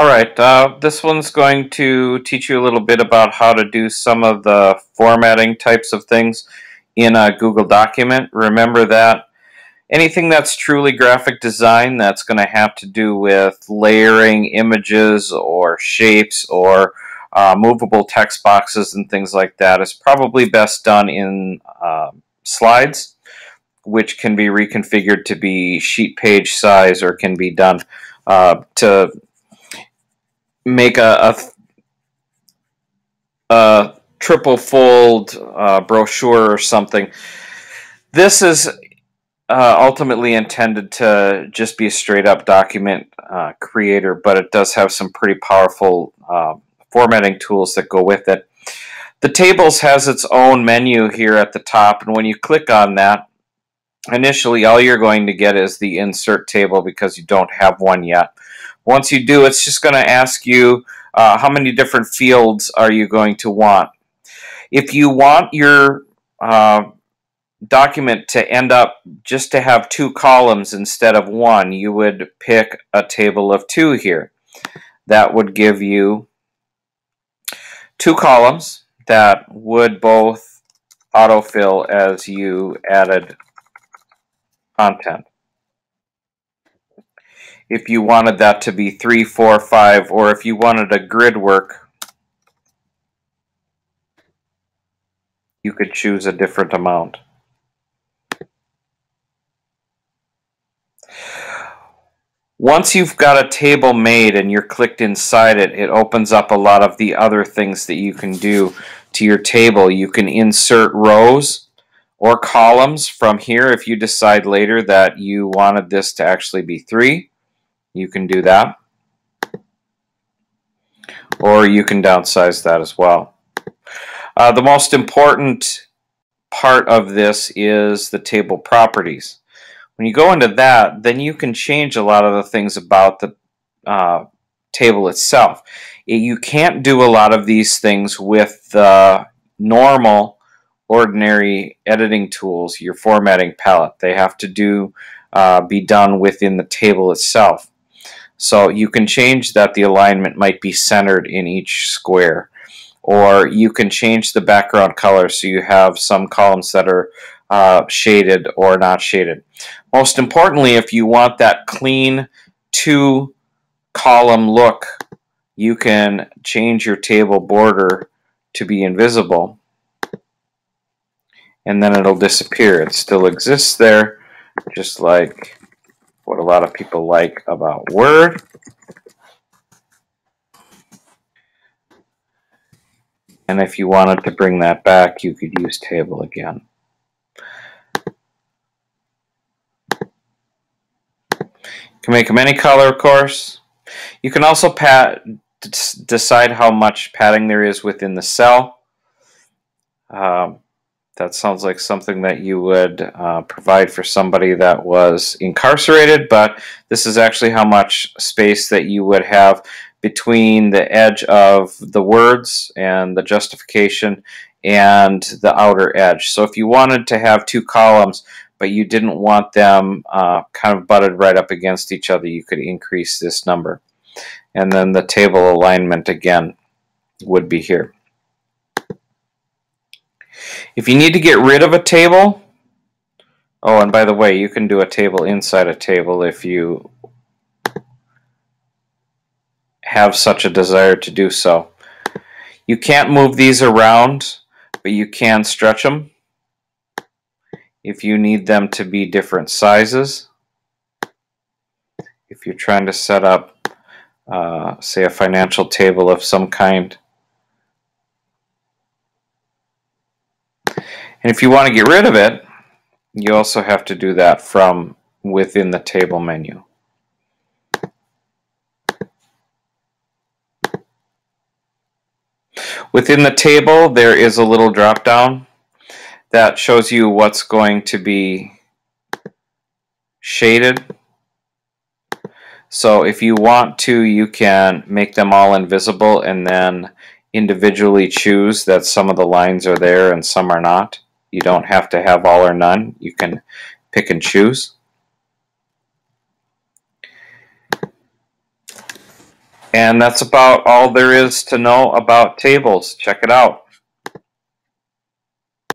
All right, this one's going to teach you a little bit about how to do some of the formatting types of things in a Google document. Remember that anything that's truly graphic design that's going to have to do with layering images or shapes or movable text boxes and things like that is probably best done in slides, which can be reconfigured to be sheet page size or can be done to make a triple fold brochure or something. This is ultimately intended to just be a straight up document creator, but it does have some pretty powerful formatting tools that go with it. The tables has its own menu here at the top, and when you click on that, initially all you're going to get is the insert table because you don't have one yet. Once you do, it's just going to ask you how many different fields are you going to want. If you want your document to end up just to have two columns instead of one, you would pick a table of two here. That would give you two columns that would both autofill as you added content. If you wanted that to be 3, 4, 5, or if you wanted a grid work, you could choose a different amount. Once you've got a table made and you're clicked inside it, it opens up a lot of the other things that you can do to your table. You can insert rows or columns from here if you decide later that you wanted this to actually be 3. You can do that. Or you can downsize that as well. The most important part of this is the table properties. When you go into that, then you can change a lot of the things about the table itself. You can't do a lot of these things with the normal, ordinary editing tools, your formatting palette. They have to be done within the table itself. So you can change that the alignment might be centered in each square. Or you can change the background color so you have some columns that are shaded or not shaded. Most importantly, if you want that clean 2-column look, you can change your table border to be invisible, and then it'll disappear. It still exists there, just like what a lot of people like about Word. And if you wanted to bring that back, you could use table again. You can make them any color, of course. You can also decide how much padding there is within the cell. That sounds like something that you would provide for somebody that was incarcerated, but this is actually how much space that you would have between the edge of the words and the justification and the outer edge. So if you wanted to have 2 columns, but you didn't want them kind of butted right up against each other, you could increase this number. And then the table alignment again would be here. If you need to get rid of a table, oh, and by the way, you can do a table inside a table if you have such a desire to do so. You can't move these around, but you can stretch them if you need them to be different sizes. If you're trying to set up, say, a financial table of some kind. And if you want to get rid of it, you also have to do that from within the table menu. Within the table, there is a little drop down that shows you what's going to be shaded. So if you want to, you can make them all invisible and then individually choose that some of the lines are there and some are not. You don't have to have all or none. You can pick and choose. And that's about all there is to know about tables. Check it out.